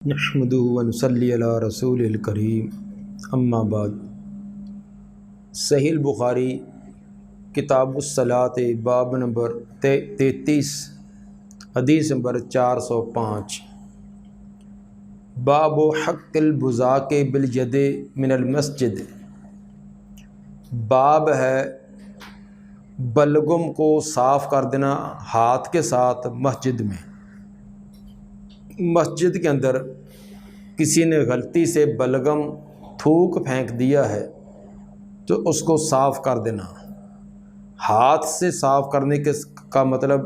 نحمدہ و نصلی علی رسول الکریم اما بعد۔ صحیح البخاری کتاب الصلاۃ باب نمبر 33 حدیث نمبر 405۔ باب حق البزاق بالید من المسجد، باب ہے بلغم کو صاف کر دینا ہاتھ کے ساتھ مسجد میں۔ مسجد کے اندر کسی نے غلطی سے بلغم تھوک پھینک دیا ہے تو اس کو صاف کر دینا۔ ہاتھ سے صاف کرنے کا مطلب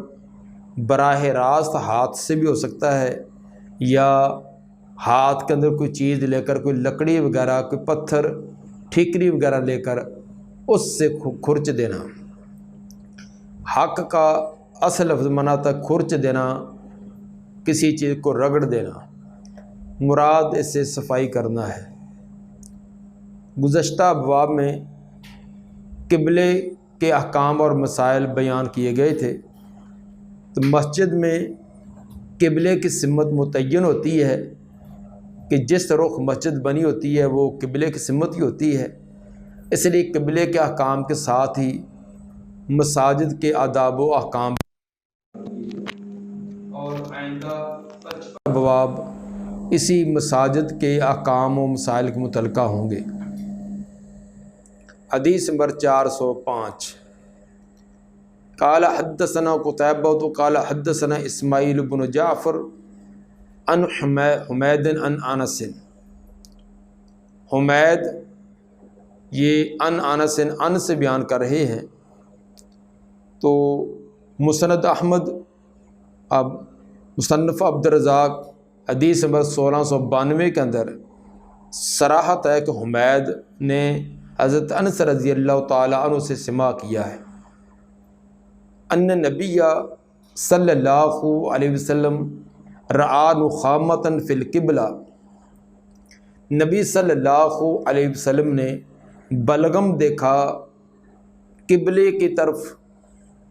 براہ راست ہاتھ سے بھی ہو سکتا ہے، یا ہاتھ کے اندر کوئی چیز لے کر، کوئی لکڑی وغیرہ، کوئی پتھر ٹھیکری وغیرہ لے کر اس سے کھرچ دینا۔ حق کا اصل لفظ معنی تک کھرچ دینا، کسی چیز کو رگڑ دینا، مراد اس سے صفائی کرنا ہے۔ گزشتہ ابواب میں قبلے کے احکام اور مسائل بیان کیے گئے تھے، تو مسجد میں قبلے کی سمت متعین ہوتی ہے کہ جس رخ مسجد بنی ہوتی ہے وہ قبلے کی سمت ہی ہوتی ہے، اس لیے قبلے کے احکام کے ساتھ ہی مساجد کے آداب و احکام اور آئندہ ابواب اسی مساجد کے احکام و مسائل کے متعلقہ ہوں گے۔ حدیث نمبر 405۔ قال حدثنا قتیبہ قال حدثنا اسماعیل بن جعفر عن حمید عن انس۔ حمید یہ عن انس سے بیان کر رہے ہیں، تو مسند احمد اب مصنف عبدالرزاق حدیث نمبر 1692 کے اندر صراحت ہے کہ حمید نے حضرت انس رضی اللہ تعالی عنہ سے سماع کیا ہے، ان نبی صلی اللہ علیہ وسلم رعا نخامۃ فی القبلہ، نبی صلی اللہ علیہ وسلم نے بلغم دیکھا قبلے کی طرف،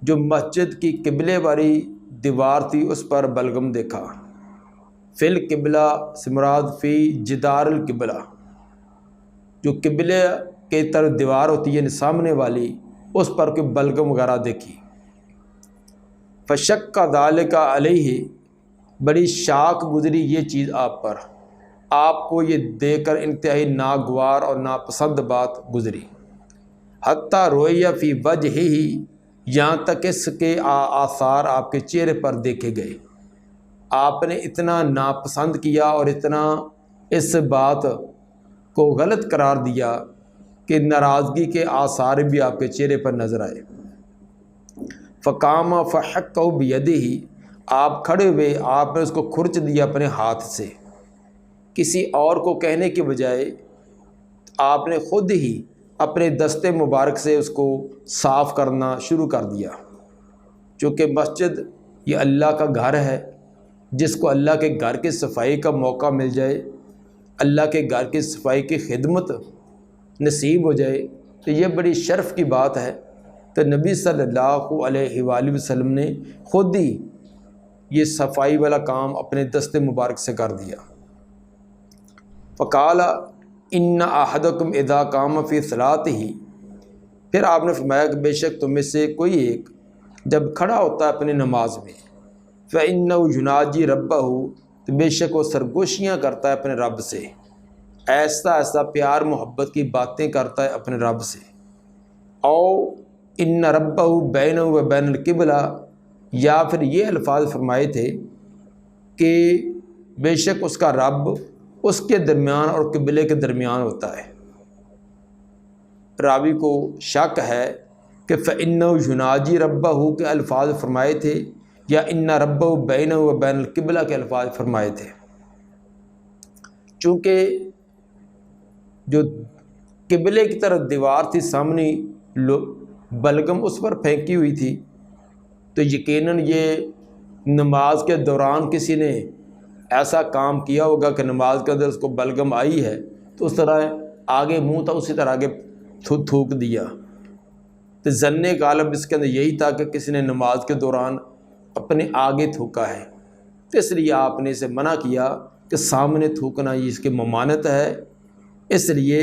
جو مسجد کی قبلے والی دیوار تھی اس پر بلغم دیکھا۔ فی القبلہ سے مراد فی جدار القبلہ، جو قبلے کے طرف دیوار ہوتی ہے سامنے والی، اس پر کوئی بلغم وغیرہ دیکھی۔ فشق ذالک علیہ، بڑی شاک گزری یہ چیز آپ پر، آپ کو یہ دیکھ کر انتہائی ناگوار اور ناپسند بات گزری۔ حتیٰ رویہ فی وجہہ، یہاں تک اس کے آثار آپ کے چہرے پر دیکھے گئے۔ آپ نے اتنا ناپسند کیا اور اتنا اس بات کو غلط قرار دیا کہ ناراضگی کے آثار بھی آپ کے چہرے پر نظر آئے۔ فقام فحکہ بیدہ، آپ کھڑے ہوئے، آپ نے اس کو کھرچ دیا اپنے ہاتھ سے، کسی اور کو کہنے کے بجائے آپ نے خود ہی اپنے دست مبارک سے اس کو صاف کرنا شروع کر دیا۔ چونکہ مسجد یہ اللہ کا گھر ہے، جس کو اللہ کے گھر کی صفائی کا موقع مل جائے، اللہ کے گھر کی صفائی کی خدمت نصیب ہو جائے، تو یہ بڑی شرف کی بات ہے۔ تو نبی صلی اللہ علیہ وآلہ وسلم نے خود ہی یہ صفائی والا کام اپنے دست مبارک سے کر دیا۔ فقال ان احدکم اذا قام فی صلاتہ، پھر آپ نے فرمایا کہ بے شک تم میں سے کوئی ایک جب کھڑا ہوتا ہے اپنی نماز میں، فإنہ یناجی ربہ، تو بے شک وہ سرگوشیاں کرتا ہے اپنے رب سے، ایسا ایسا پیار محبت کی باتیں کرتا ہے اپنے رب سے۔ او ان ربہ بینہ و بین القبلہ، یا پھر یہ الفاظ فرمائے تھے کہ بے شک اس کا رب اس کے درمیان اور قبلے کے درمیان ہوتا ہے۔ راوی کو شک ہے کہ فإنہ یناجی ربہ کے الفاظ فرمائے تھے یا ان ربہ بینہ و بین القبلہ کے الفاظ فرمائے تھے، چونکہ جو قبلے کی طرف دیوار تھی سامنے، بلغم اس پر پھینکی ہوئی تھی، تو یقیناً یہ نماز کے دوران کسی نے ایسا کام کیا ہوگا کہ نماز کے اندر اس کو بلغم آئی ہے تو اس طرح آگے منہ تھا اسی طرح آگے تھوک دیا۔ تو ظن غالب اس کے اندر یہی تھا کہ کسی نے نماز کے دوران اپنے آگے تھوکا ہے، تو اس لیے آپ نے اسے منع کیا کہ سامنے تھوکنا یہ اس کی ممانعت ہے، اس لیے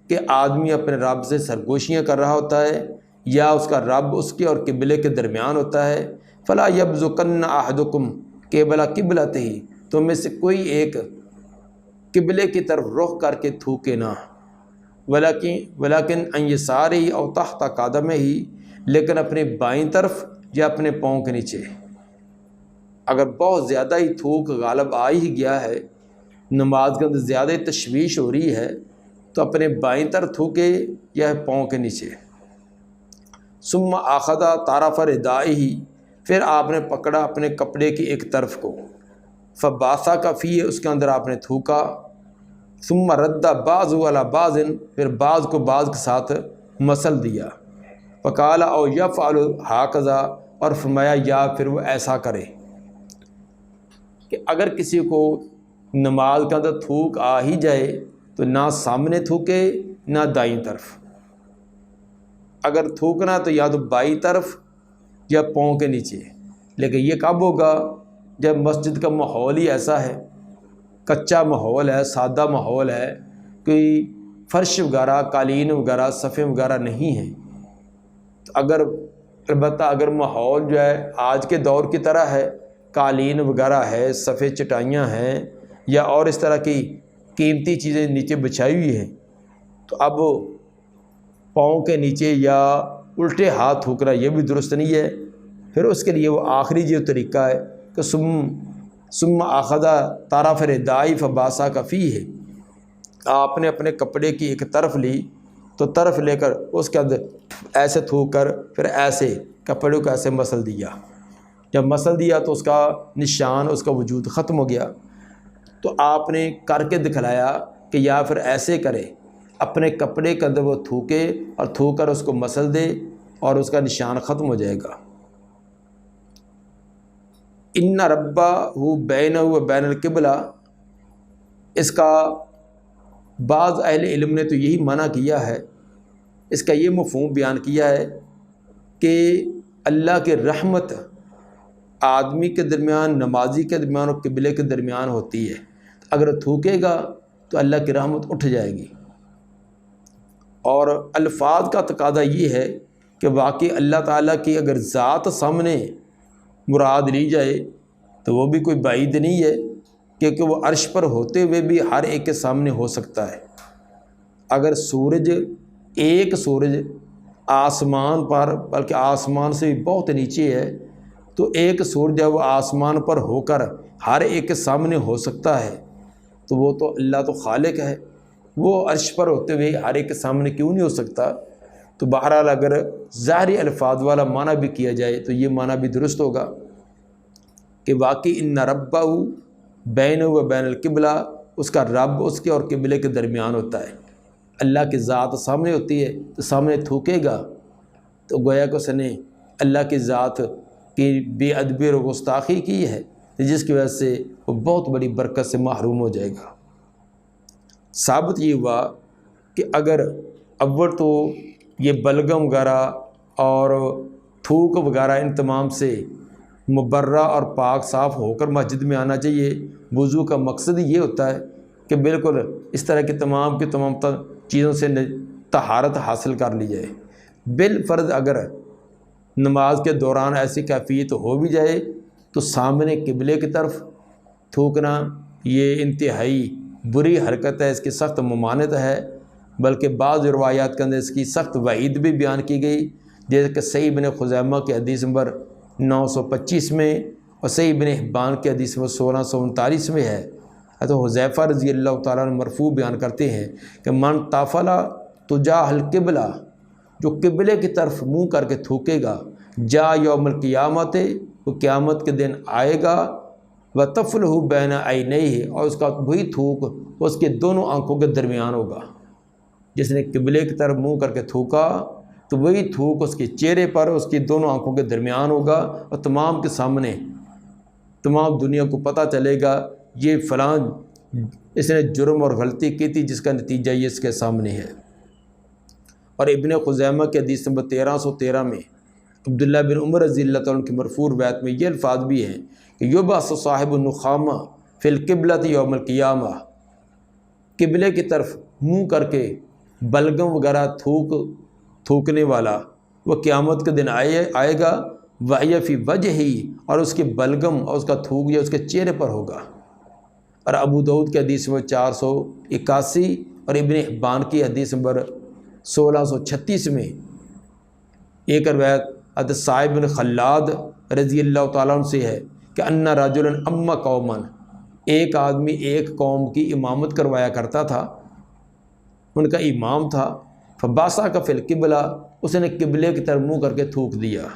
کہ آدمی اپنے رب سے سرگوشیاں کر رہا ہوتا ہے یا اس کا رب اس کے اور قبلے کے درمیان ہوتا ہے۔ فلا یبزقن احدکم قبلہ قبلتہ، تم میں سے کوئی ایک قبلے کی طرف رخ کر کے تھوکے نہ، ولیکن ان یسارہ او تحت قدمہ، لیکن اپنے بائیں طرف یا اپنے پاؤں کے نیچے۔ اگر بہت زیادہ ہی تھوک غالب آ ہی گیا ہے، نماز کے اندر زیادہ ہی تشویش ہو رہی ہے، تو اپنے بائیں طرف تھوکے یا پاؤں کے نیچے۔ ثم اخذ طرف ردائہ، پھر آپ نے پکڑا اپنے کپڑے کی ایک طرف کو، فباسک فیہ، اس کے اندر آپ نے تھوکا، ثم رد بعض علی بعض، پھر بعض کو بعض کے ساتھ مسل دیا، فقال او یفعل ہکذا، اور فرمایا یا پھر وہ ایسا کرے۔ کہ اگر کسی کو نماز کے اندر تھوک آ ہی جائے تو نہ سامنے تھوکے نہ دائیں طرف، اگر تھوکنا تو یا تو بائیں طرف یا پاؤں کے نیچے۔ لیکن یہ کب ہوگا؟ جب مسجد کا ماحول ہی ایسا ہے، کچا ماحول ہے، سادہ ماحول ہے، کوئی فرش وغیرہ، قالین وغیرہ، صفیں وغیرہ نہیں ہیں۔ تو البتہ اگر ماحول جو ہے آج کے دور کی طرح ہے، قالین وغیرہ ہے، سفید چٹائیاں ہیں یا اور اس طرح کی قیمتی چیزیں نیچے بچھائی ہوئی ہیں، تو اب پاؤں کے نیچے یا الٹے ہاتھ تھوکنا یہ بھی درست نہیں ہے۔ پھر اس کے لیے وہ آخری جو طریقہ ہے کہ ثم اخذ طرف ردائی فباسک فیہ، آپ نے اپنے کپڑے کی ایک طرف لی تو طرف لے کر اس کے اندر ایسے تھوک کر پھر ایسے کپڑے کو ایسے مسل دیا۔ جب مسل دیا تو اس کا نشان، اس کا وجود ختم ہو گیا۔ تو آپ نے کر کے دکھلایا کہ یا پھر ایسے کرے، اپنے کپڑے کے اندر وہ تھوکے اور تھوک کر اس کو مسل دے اور اس کا نشان ختم ہو جائے گا۔ ان ربہ بینہ و بین القبلہ، اس کا بعض اہل علم نے تو یہی منع کیا ہے، اس کا یہ مفہوم بیان کیا ہے کہ اللہ کی رحمت آدمی کے درمیان، نمازی کے درمیان اور قبلے کے درمیان ہوتی ہے۔ اگر تھوکے گا تو اللہ کی رحمت اٹھ جائے گی۔ اور الفاظ کا تقاضا یہ ہے کہ واقعی اللہ تعالیٰ کی اگر ذات سامنے مراد لی جائے تو وہ بھی کوئی بعید نہیں ہے، کیونکہ وہ عرش پر ہوتے ہوئے بھی ہر ایک کے سامنے ہو سکتا ہے۔ اگر سورج، ایک سورج آسمان پر، بلکہ آسمان سے بھی بہت نیچے ہے، تو ایک سورج ہے وہ آسمان پر ہو کر ہر ایک کے سامنے ہو سکتا ہے، تو وہ تو اللہ تو خالق ہے، وہ عرش پر ہوتے ہوئے ہر ایک کے سامنے کیوں نہیں ہو سکتا؟ تو بہرحال اگر ظاہری الفاظ والا معنی بھی کیا جائے تو یہ معنی بھی درست ہوگا کہ واقعی ان ربہ بینہ و بین القبلہ، اس کا رب اس کے اور قبلے کے درمیان ہوتا ہے۔ اللہ کی ذات سامنے ہوتی ہے تو سامنے تھوکے گا تو گویا کہ اس نے اللہ کی ذات کی بے ادبی اور گستاخی کی ہے، جس کی وجہ سے وہ بہت بڑی برکت سے محروم ہو جائے گا۔ ثابت یہ ہوا کہ اگر اول تو یہ بلغم وغیرہ اور تھوک وغیرہ ان تمام سے مبرہ اور پاک صاف ہو کر مسجد میں آنا چاہیے۔ وضو کا مقصد یہ ہوتا ہے کہ بالکل اس طرح کی تمام چیزوں سے طہارت حاصل کر لی جائے۔ بالفرض اگر نماز کے دوران ایسی کیفیت ہو بھی جائے تو سامنے قبلے کی طرف تھوکنا یہ انتہائی بری حرکت ہے، اس کی سخت ممانعت ہے، بلکہ بعض روایات کے اندر اس کی سخت وعید بھی بیان کی گئی، جیسے کہ صحیح ابن خزیمہ کی حدیث نمبر 925 میں اور صحیح ابن حبان کی حدیث نمبر 1639 میں ہے۔ حضرت حذیفہ رضی اللہ تعالیٰ عنہ مرفوع بیان کرتے ہیں کہ من طفل تجاہ القبلہ، جو قبلے کی طرف منہ کر کے تھوکے گا، جا یوم القیامت، وہ قیامت کے دن آئے گا، وطفلہ بین عینیہ، اور اس کا وہی تھوک اس کے دونوں آنکھوں کے درمیان ہوگا۔ جس نے قبلے کی طرف منہ کر کے تھوکا تو وہی تھوک اس کے چہرے پر، اس کی دونوں آنکھوں کے درمیان ہوگا، اور تمام کے سامنے تمام دنیا کو پتہ چلے گا یہ فلاں اس نے جرم اور غلطی کی تھی، جس کا نتیجہ یہ اس کے سامنے ہے۔ اور ابن خزیمہ کے حدیث نمبر 1313 میں عبداللہ بن عمر رضی اللہ تعالیٰ عنہ کی مرفوع روایت میں یہ الفاظ بھی ہیں کہ یبعث صاحب النخامہ فی القبلۃ یوم القیامہ، قبلے کی طرف منہ کر کے بلغم وغیرہ تھوکنے والا وہ قیامت کے دن آئے گا، وَهِيَ فِي وَجْهِهِ، اور اس کے بلغم اور اس کا تھوک یا اس کے چہرے پر ہوگا۔ اور ابو داؤد کی حدیث نمبر 481 اور ابن حبان کی حدیث نمبر 1636 میں ایک روایت حضرت صاحب بن خلاد رضی اللہ تعالیٰ عنہ سے ہے کہ ان رجلا اما قوما، ایک آدمی ایک قوم کی امامت کروایا کرتا تھا، ان کا امام تھا، فباسا کا فی القبلہ، اس نے قبلے کی طرف منہ کر کے تھوک دیا،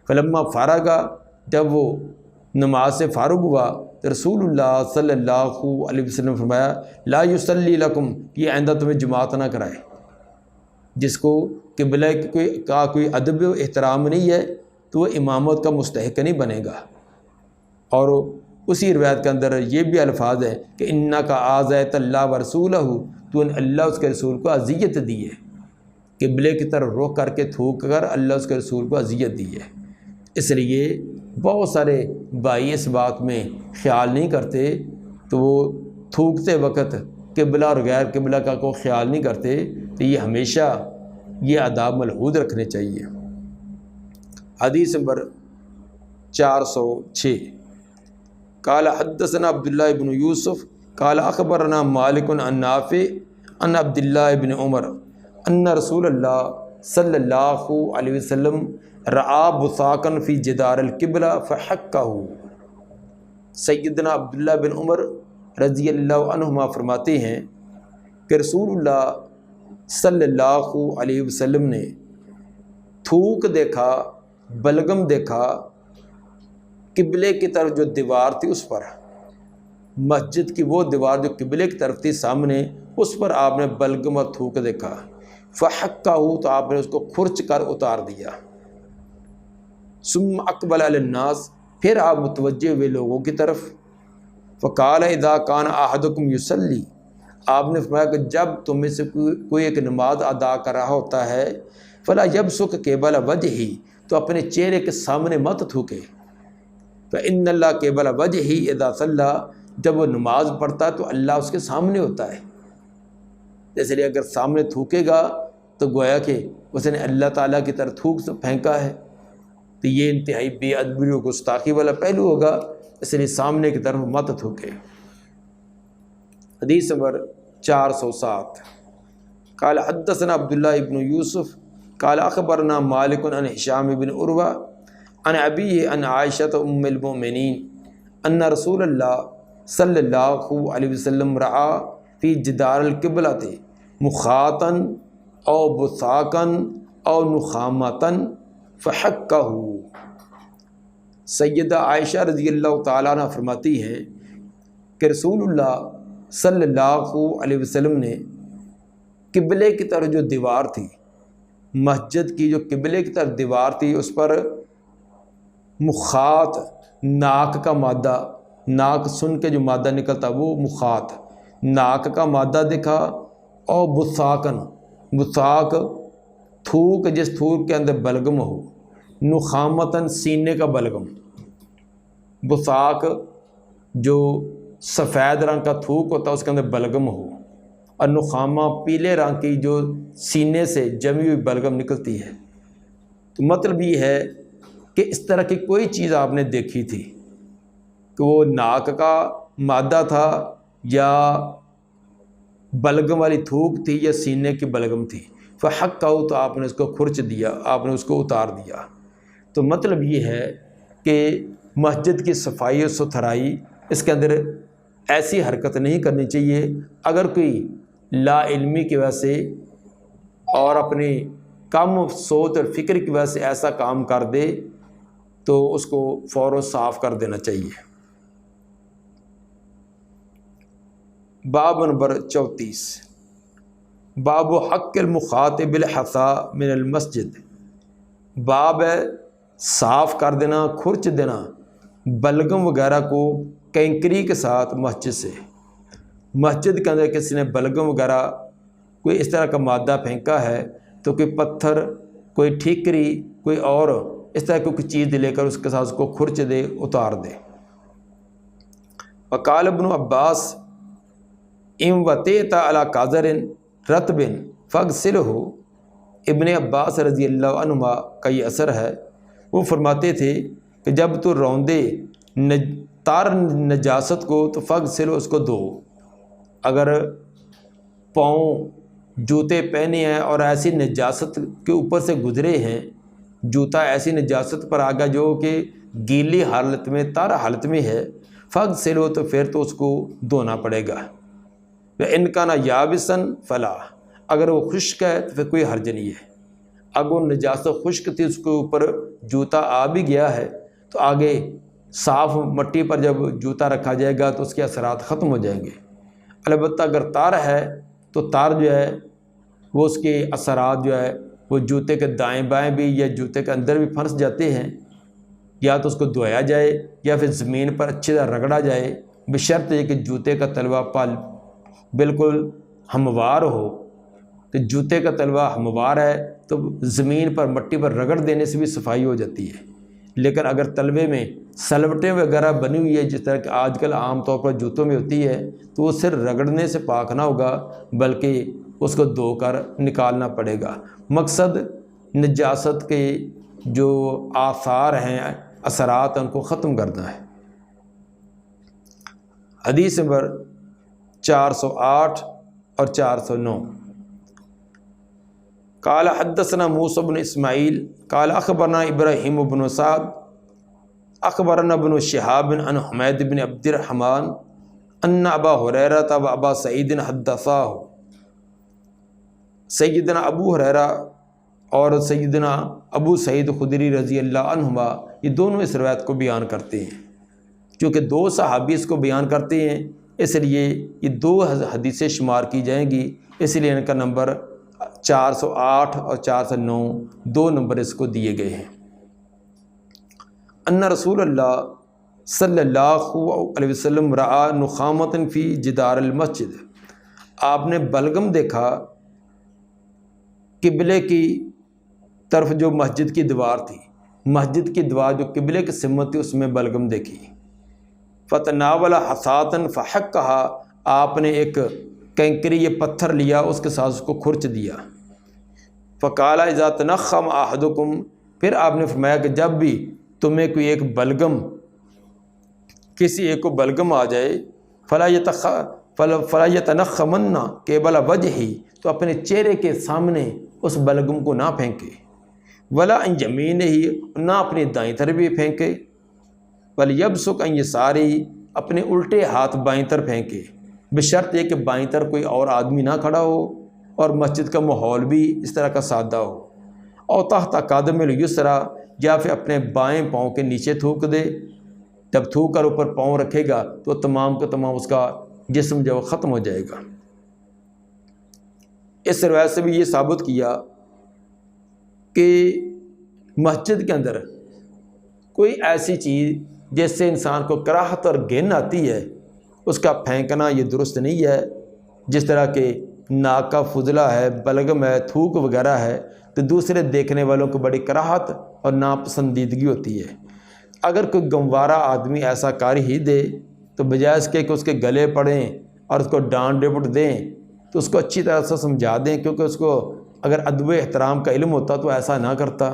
فلما فارغا، جب وہ نماز سے فارغ ہوا تو رسول اللہ صلی اللہ علیہ وسلم نے فرمایا لا یصلی لکم، یہ آئندہ تمہیں جماعت نہ کرائے۔ جس کو قبلہ کا کوئی ادب و احترام نہیں ہے تو وہ امامت کا مستحق نہیں بنے گا۔ اور اسی روایت کے اندر یہ بھی الفاظ ہے کہ انکا آذیت اللہ و رسولہ، تو اللہ اس کے رسول کو اذیت دی ہے، قبلے کی طرف رخ کر کے تھوک کر اللہ اس کے رسول کو اذیت دی ہے۔ اس لیے بہت سارے بھائی اس بات میں خیال نہیں کرتے، تو وہ تھوکتے وقت قبلہ اور غیر قبلہ کا کوئی خیال نہیں کرتے، تو یہ ہمیشہ یہ آداب ملحوظ رکھنے چاہیے۔ حدیث نمبر 406، قال حدثنا عبداللہ ابن یوسف قال اخبرنا مالک عن نافع عن عبداللہ ابن عمر ان رسول اللہ صلی اللہ علیہ وسلم رعا بصاقا فی جدار القبلہ فحکہ۔ سیدنا عبداللہ بن عمر رضی اللہ عنہما فرماتے ہیں کہ رسول اللہ صلی اللہ علیہ وسلم نے تھوک دیکھا، بلغم دیکھا قبلے کی طرف جو دیوار تھی اس پر، مسجد کی وہ دیوار جو قبلے کی طرف تھی سامنے، اس پر آپ نے بلغم اور تھوک دیکھا، فحکہ، تو آپ نے اس کو کھرچ کر اتار دیا۔ ثم اقبل علی الناس، پھر آپ متوجہ ہوئے لوگوں کی طرف، فقال اذا کان احدکم یصلی، آپ نے فرمایا کہ جب تم میں سے کوئی ایک نماز ادا کر رہا ہوتا ہے، فلا یبصق قبل وجہہ، تو اپنے چہرے کے سامنے مت تھوکے، فإن اللہ قبل وجہہ اذا صلی، جب وہ نماز پڑھتا ہے تو اللہ اس کے سامنے ہوتا ہے۔ اس لیے اگر سامنے تھوکے گا تو گویا کہ اس نے اللہ تعالیٰ کی طرف تھوک پھینکا ہے، تو یہ انتہائی بے ادبی و گستاخی والا پہلو ہوگا، اس لیے سامنے کی طرف مت تھوکے۔ حدیث نمبر 407، قال حدثنا عبداللہ ابن یوسف قال اخبرنا مالک عن ہشام بن عروہ عن ابیہ عن عائشہ ام المؤمنین ان رسول اللہ صلی اللہ علیہ وسلم رعا فی جدار القبلۃ مخاطا او بصاقا او نخامتا فحکہ۔ سیدہ عائشہ رضی اللہ تعالیٰ عنہ فرماتی ہیں کہ رسول اللہ صلی اللہ علیہ وسلم نے قبلے کی طرف جو دیوار تھی، مسجد کی جو قبلے کی طرف دیوار تھی، اس پر مخاط، ناک کا مادہ، ناک سن کے جو مادہ نکلتا وہ مخاط، ناک کا مادہ دکھا، اور بصاقن، بصاق تھوک، جس تھوک کے اندر بلغم ہو، نخامتاً، سینے کا بلغم، بصاق جو سفید رنگ کا تھوک ہوتا ہے اس کے اندر بلغم ہو، اور نخامہ پیلے رنگ کی جو سینے سے جمی ہوئی بلغم نکلتی ہے۔ تو مطلب یہ ہے کہ اس طرح کی کوئی چیز آپ نے دیکھی تھی کہ وہ ناک کا مادہ تھا یا بلغم والی تھوک تھی یا سینے کی بلغم تھی، فحکہ، تو آپ نے اس کو کھرچ دیا، آپ نے اس کو اتار دیا۔ تو مطلب یہ ہے کہ مسجد کی صفائی و ستھرائی، اس کے اندر ایسی حرکت نہیں کرنی چاہیے۔ اگر کوئی لا علمی کی وجہ سے اور اپنی کم سوچ اور فکر کی وجہ سے ایسا کام کر دے تو اس کو فوراً صاف کر دینا چاہیے۔ باب نمبر 34، باب حق المخاطب الحصا من المسجد، باب ہے صاف کر دینا، کھرچ دینا بلغم وغیرہ کو کینکری کے ساتھ مسجد سے۔ مسجد کے اندر کسی نے بلغم وغیرہ کوئی اس طرح کا مادہ پھینکا ہے تو کوئی پتھر، کوئی ٹھیکری، کوئی اور اس طرح کی کوئی چیز لے کر اس کے ساتھ اس کو کھرچ دے، اتار دے۔ وقال ابن عباس ام وطیت علی قاذر رطب فاغسلہ، ابن عباس رضی اللہ عنہما کا یہ اثر ہے، وہ فرماتے تھے کہ جب تو روندے تار نجاست کو تو فاغسلہ، اس کو دھو۔ اگر پاؤں جوتے پہنے ہیں اور ایسی نجاست کے اوپر سے گزرے ہیں، جوتا ایسی نجاست پر آگا جو کہ گیلی حالت میں تار حالت میں ہے، فاغسلہ، تو پھر تو اس کو دھونا پڑے گا۔ ان کا نہ یابسن فلا، اگر وہ خشک ہے تو پھر کوئی حرج نہیں ہے۔ اگر وہ نجاست خشک تھی، اس کے اوپر جوتا آ بھی گیا ہے تو آگے صاف مٹی پر جب جوتا رکھا جائے گا تو اس کے اثرات ختم ہو جائیں گے۔ البتہ اگر تار ہے تو تار جو ہے وہ اس کے اثرات جو ہے وہ جوتے کے دائیں بائیں بھی یا جوتے کے اندر بھی پھنس جاتے ہیں، یا تو اس کو دھویا جائے یا پھر زمین پر اچھی طرح رگڑا جائے، بشرط یہ کہ جوتے کا تلوا پال بالکل ہموار ہو۔ تو جوتے کا تلوا ہموار ہے تو زمین پر مٹی پر رگڑ دینے سے بھی صفائی ہو جاتی ہے، لیکن اگر تلوے میں سلوٹیں وغیرہ بنی ہوئی ہے جس طرح کہ آج کل عام طور پر جوتوں میں ہوتی ہے، تو وہ صرف رگڑنے سے پاک نہ ہوگا بلکہ اس کو دھو کر نکالنا پڑے گا۔ مقصد نجاست کے جو آثار ہیں، اثرات ان کو ختم کرنا ہے۔ حدیث نمبر 408 اور 409، قال حدثنا موسیٰ بن اسماعیل قال اخبرنا ابراہیم بن سعد اخبرنا ابن شہاب عن حمید بن عبد الرحمن ان ابا ہریرہ و ابا سعید حدثاہ، سیدنا ابو ہریرہ اور سیدنا ابو سعید خدری رضی اللہ عنہما یہ دونوں اس روایت کو بیان کرتے ہیں۔ چونکہ دو صحابی اس کو بیان کرتے ہیں اس لیے یہ دو حدیثیں شمار کی جائیں گی، اس لیے ان کا نمبر 408 اور 409 دو نمبر اس کو دیے گئے ہیں۔ ان رسول اللہ صلی اللہ علیہ وسلم رعا نخامۃ فی جدار المسجد، آپ نے بلغم دیکھا قبلے کی طرف جو مسجد کی دیوار تھی، مسجد کی دیوار جو قبلے کی سمت تھی اس میں بلغم دیکھی۔ فتناول حصاۃ فحکھھا، آپ نے ایک کنکری یہ پتھر لیا، اس کے ساتھ اس کو کھرچ دیا۔ فقال اذا تنخم احدکم، پھر آپ نے فرمایا کہ جب بھی تمہیں کوئی ایک بلغم، کسی ایک کو بلغم آ جائے، فلا یتنخمن قبل وجہہ، تو اپنے چہرے کے سامنے اس بلغم کو نہ پھینکے، ولا عن یمینہ، نہ اپنی دائیں طرف بھی پھینکے، ولیبصق عن یسارہ، اپنے الٹے ہاتھ بائیں طرف پھینکے، بشرط یہ کہ بائیں طرف کوئی اور آدمی نہ کھڑا ہو اور مسجد کا ماحول بھی اس طرح کا سادہ ہو۔ اور تحت قدم الیسریٰ، یا پھر اپنے بائیں پاؤں کے نیچے تھوک دے، جب تھوک کر اوپر پاؤں رکھے گا تو تمام کا تمام اس کا جسم جو ختم ہو جائے گا۔ اس روایت سے بھی یہ ثابت کیا کہ مسجد کے اندر کوئی ایسی چیز جس سے انسان کو کراہت اور گھن آتی ہے اس کا پھینکنا یہ درست نہیں ہے، جس طرح کہ ناک کا فضلہ ہے، بلغم ہے، تھوک وغیرہ ہے، تو دوسرے دیکھنے والوں کو بڑی کراہت اور ناپسندیدگی ہوتی ہے۔ اگر کوئی گموارہ آدمی ایسا کر ہی دے تو بجائے اس کے کہ اس کے گلے پڑیں اور اس کو ڈانٹ ڈپٹ دیں تو اس کو اچھی طرح سے سمجھا دیں، کیونکہ اس کو اگر ادب احترام کا علم ہوتا تو ایسا نہ کرتا۔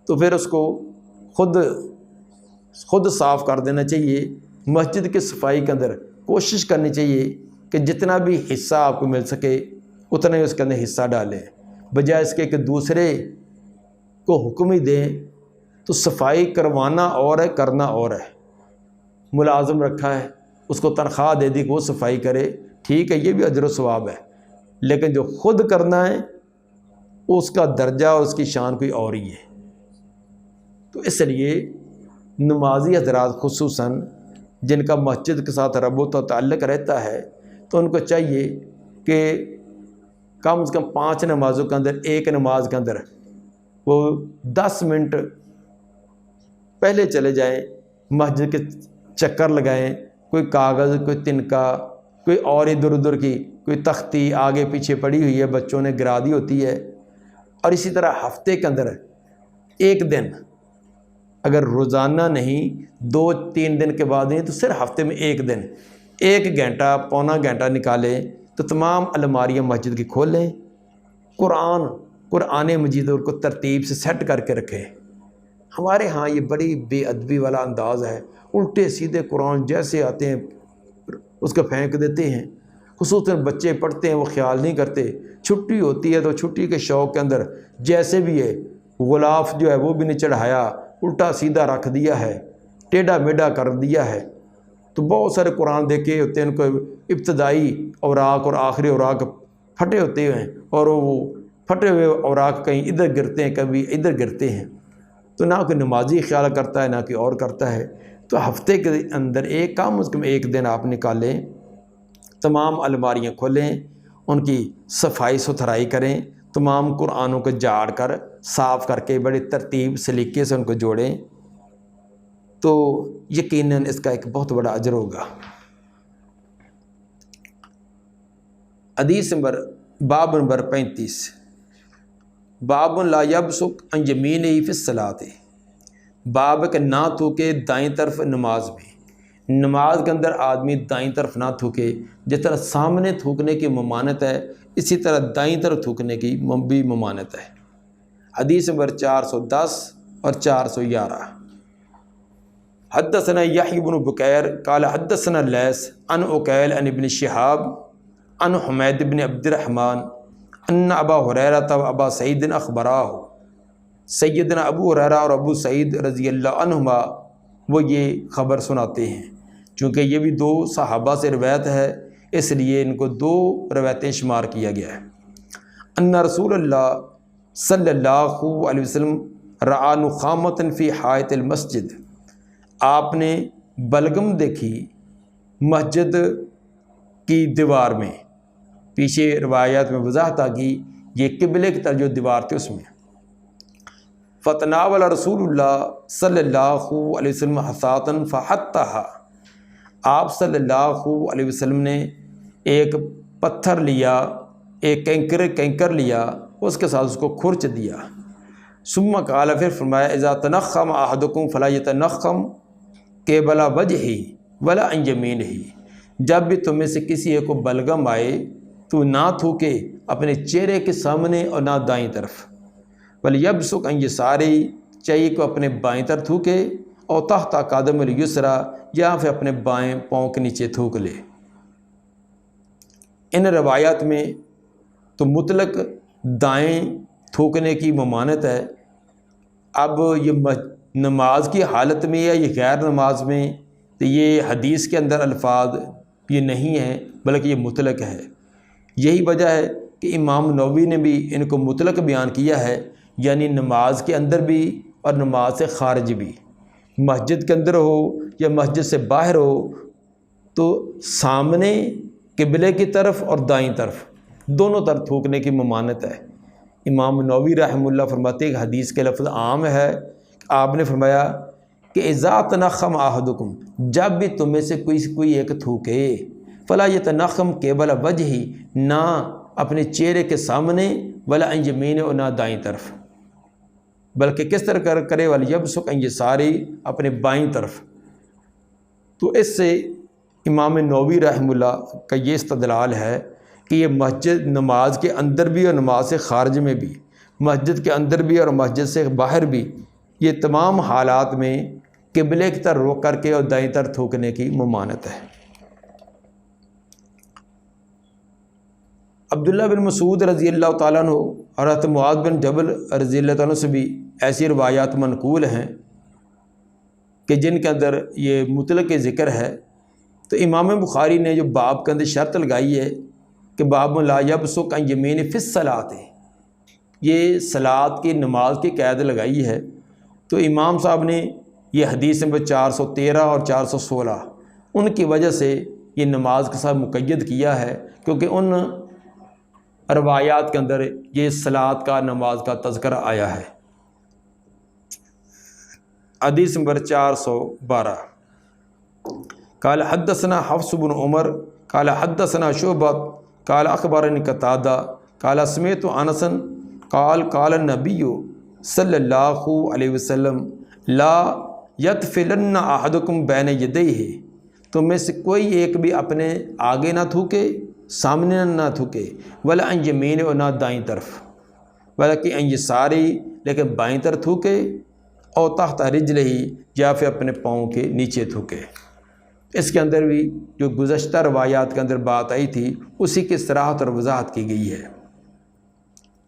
تو پھر اس کو خود صاف کر دینا چاہیے۔ مسجد کی صفائی کے اندر کوشش کرنی چاہیے کہ جتنا بھی حصہ آپ کو مل سکے اتنا ہی اس کے اندر حصہ ڈالیں، بجائے اس کے کہ دوسرے کو حکم ہی دیں۔ تو صفائی کروانا اور ہے، کرنا اور ہے۔ ملازم رکھا ہے، اس کو تنخواہ دے دی کہ وہ صفائی کرے، ٹھیک ہے، یہ بھی اجر و ثواب ہے، لیکن جو خود کرنا ہے اس کا درجہ اور اس کی شان کوئی اور ہی ہے۔ تو اس لیے نمازی حضرات خصوصاً جن کا مسجد کے ساتھ ربط و تعلق رہتا ہے تو ان کو چاہیے کہ کم از کم 5 نمازوں کے اندر ایک نماز کے اندر وہ 10 منٹ پہلے چلے جائیں، مسجد کے چکر لگائیں، کوئی کاغذ، کوئی تنکا، کوئی اور ادھر ادھر کی کوئی تختی آگے پیچھے پڑی ہوئی ہے، بچوں نے گرا دی ہوتی ہے۔ اور اسی طرح ہفتے کے اندر ایک دن اگر روزانہ نہیں 2-3 دن کے بعد نہیں تو صرف ہفتے میں 1 دن 1 گھنٹہ پونا گھنٹہ نکالیں تو تمام الماریاں مسجد کی کھولیں، قرآن مجید کو ترتیب سے سیٹ کر کے رکھیں۔ ہمارے ہاں یہ بڑی بے ادبی والا انداز ہے، الٹے سیدھے قرآن جیسے آتے ہیں اس کو پھینک دیتے ہیں، خصوصاً بچے پڑھتے ہیں وہ خیال نہیں کرتے، چھٹی ہوتی ہے تو چھٹی کے شوق کے اندر جیسے بھی ہے غلاف جو ہے وہ بھی نہیں چڑھایا، الٹا سیدھا رکھ دیا ہے، ٹیڑھا میڑھا کر دیا ہے۔ تو بہت سارے قرآن دیکھے ہوتے ہیں، ان کو ابتدائی اوراق اور آخری اوراق پھٹے ہوتے ہیں اور وہ پھٹے ہوئے اوراق کہیں ادھر گرتے ہیں کبھی ادھر گرتے ہیں، تو نہ کوئی نمازی خیال کرتا ہے نہ کوئی اور کرتا ہے۔ تو ہفتے کے اندر کم از کم 1 دن آپ نکالیں، تمام الماریاں کھولیں، ان کی صفائی ستھرائی کریں، تمام قرآنوں کو جاڑ کر صاف کر کے بڑی ترتیب سلیقے سے ان کو جوڑیں، تو یقیناً اس کا ایک بہت بڑا اجر ہوگا۔ حدیث باب نمبر 35، باب لا یبصق عن یمینہ فی الصلاۃ، باب کہ نہ تھوکے دائیں طرف نماز میں، نماز کے اندر آدمی دائیں طرف نہ تھوکے۔ جس طرح سامنے تھوکنے کی ممانت ہے اسی طرح دائیں طرف تھوکنے کی بھی ممانت ہے۔ حدیث نمبر 410 اور 411، حدثنا یحیی بن بکیر قال حدثنا لیث عن عقیل عن ابن شہاب عن حمید بن عبد الرحمن ان ابا ہریرہ و ابا سعید اخبراہ، سیدنا ابو ہریرہ اور ابو سعید رضی اللہ عنہما وہ یہ خبر سناتے ہیں۔ چونکہ یہ بھی 2 صحابہ سے روایت ہے اس لیے ان کو 2 روایتیں شمار کیا گیا ہے۔ ان رسول اللہ صلی اللہ علیہ وسلم رعا نخامۃ فی حائط المسجد، آپ نے بلغم دیکھی مسجد کی دیوار میں، پیچھے روایات میں وضاحت آ گئی یہ قبلے کی طرف جو دیوار تھی اس میں۔ فتناول رسول اللہ صلی اللہ علیہ وسلم حصاۃ فحطھا، آپ صلی اللہ علیہ وسلم نے ایک پتھر لیا، ایک کینکر لیا، اس کے ساتھ اس کو کھرچ دیا۔ ثم قال، پھر فرمایا اذا تنخم احدکم فلا یتنخم قبل وجہہ ولا عن یمینہ، جب بھی تم میں سے کسی ایک کو بلغم آئے تو نہ تھوکے اپنے چہرے کے سامنے اور نہ دائیں طرف، ولیبصق عن یسارہ، چاہیے کو اپنے بائیں طرف تھوکے، اور تحت قدم الیسریٰ، یا پھر اپنے بائیں پاؤں کے نیچے تھوک لے۔ ان روایات میں تو مطلق دائیں تھوکنے کی ممانت ہے۔ اب یہ نماز کی حالت میں یا یہ غیر نماز میں، تو یہ حدیث کے اندر الفاظ یہ نہیں ہیں بلکہ یہ مطلق ہے۔ یہی وجہ ہے کہ امام نووی نے بھی ان کو مطلق بیان کیا ہے، یعنی نماز کے اندر بھی اور نماز سے خارج بھی، مسجد کے اندر ہو یا مسجد سے باہر ہو، تو سامنے قبلے کی طرف اور دائیں طرف دونوں طرف تھوکنے کی ممانت ہے۔ امام نووی رحمہ اللہ فرماتے ہیں کہ حدیث کے لفظ عام ہے، آپ نے فرمایا کہ اذا تنخم احدکم، جب بھی تم میں سے کوئی ایک تھوکے، فلا یتنخم قبل وجہہ، نہ اپنے چہرے کے سامنے، ولا عن یمینہ، اور نہ دائیں طرف، بلکہ کس طرح کرے، ولیبصق عن یسارہ، اپنے بائیں طرف۔ تو اس سے امام نووی رحمہ اللہ کا یہ استدلال ہے کہ یہ مسجد نماز کے اندر بھی اور نماز سے خارج میں بھی، مسجد کے اندر بھی اور مسجد سے باہر بھی، یہ تمام حالات میں قبلے کی طرف رخ کر کے اور دائیں طرف تھوکنے کی ممانت ہے۔ عبداللہ بن مسعود رضی اللہ تعالیٰ عنہ اور حضرت معاذ بن جبل رضی اللہ تعالیٰ عنہ سے بھی ایسی روایات منقول ہیں کہ جن کے اندر یہ مطلق ذکر ہے۔ تو امام بخاری نے جو باب کے اندر شرط لگائی ہے کہ باب لا یبصق عن یمینہ فی الصلاۃ، یہ صلاۃ کی نماز کی قید لگائی ہے، تو امام صاحب نے یہ حدیث نمبر 413 اور 416 ان کی وجہ سے یہ نماز کے ساتھ مقید کیا ہے، کیونکہ ان روایات کے اندر یہ صلاۃ کا نماز کا تذکرہ آیا ہے۔ حدیث نمبر 412، قال حدثنا حفص بن عمر قال حدثنا شعبہ قال اخبرنی قتادہ قال سمعت انس قال قال النبی صلی اللہ علیہ وسلم لا یطفلن احدکم بین یدیہ، تم میں سے کوئی ایک بھی اپنے آگے نہ تھوکے، سامنے نہ تھوکے، ولا عن یمین، اور نہ دائیں طرف، بلکہ عن یساری، لیکن بائیں طرف تھوکے، اور تحت رجلہ، یا پھر اپنے پاؤں کے نیچے تھوکے۔ اس کے اندر بھی جو گزشتہ روایات کے اندر بات آئی تھی اسی کی صراحت اور وضاحت کی گئی ہے۔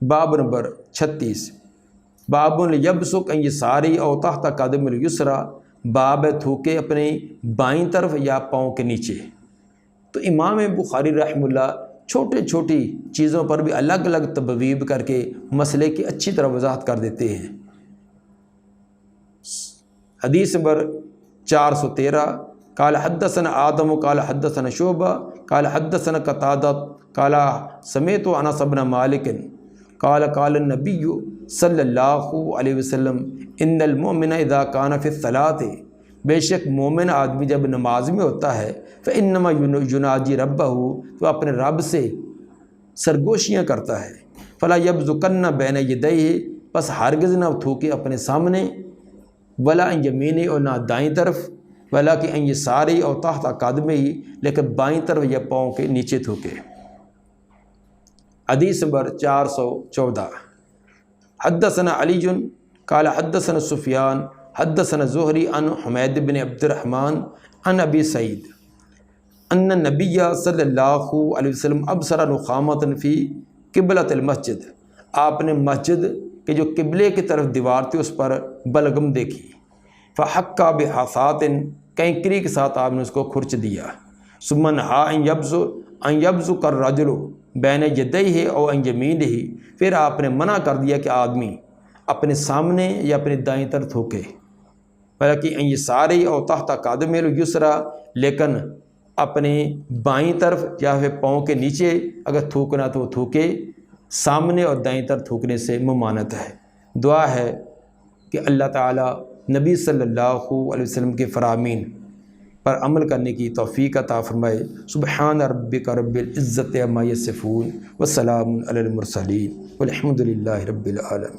باب نمبر 36، باب یبصق عن یساری او تحت قدم الیسری، باب تھوکے اپنے بائیں طرف یا پاؤں کے نیچے۔ تو امام بخاری رحمہ اللہ چھوٹی چھوٹی چیزوں پر بھی الگ الگ تبویب کر کے مسئلے کی اچھی طرح وضاحت کر دیتے ہیں۔ حدیث نمبر 413، قال حدثنا آدم قال حدثنا شعبہ قال حدثنا قتادہ قال سمعت انس بن مالک قال قال النبی صلی اللہ علیہ وسلم ان المؤمن اذا کان فی الصلاۃ، بے شک مومن آدمی جب نماز میں ہوتا ہے فانما یناجی ربہ، تو اپنے رب سے سرگوشیاں کرتا ہے، فلا یبزقن بین یدیہ، پس ہرگز نہ تھوکے اپنے سامنے، ولا عن یمینہ، اور نہ دائیں طرف، ولکن عن یساری اور تحت قدمہ، لیکن بائیں طرف یا پاؤں کے نیچے تھوکے۔ حدیث نمبر 414، حدثنا علی قال حدثنا سفیان حدثنا زہری عن حمید بن عبد الرحمن عن ابی سعید ان النبی صلی اللہ علیہ وسلم ابصر نخامۃ فی قبلۃ المسجد، آپ نے مسجد کے جو قبلے کی طرف دیوار تھی اس پر بلغم دیکھی، فحکا بحصاۃ، کینکری کے ساتھ آپ نے اس کو کھرچ دیا، ثم نہا ان یبزق الرجل بین یدیہ او عن یمینہ، پھر آپ نے منع کر دیا کہ آدمی اپنے سامنے یا اپنے دائیں طرف تھوکے، بلکہ عن یساری اور تحت قدمہ الیسری، لیکن اپنے بائیں طرف یا پھر پاؤں کے نیچے اگر تھوکنا تو تھوکے، سامنے اور دائیں طرف تھوکنے سے ممانعت ہے۔ دعا ہے کہ اللہ تعالیٰ نبی صلی اللہ علیہ وسلم کے فرامین پر عمل کرنے کی توفیق عطا فرمائے۔ سبحان ربک رب العزت عما یصفون وسلام علی المرسلین والحمد للہ رب العالمین۔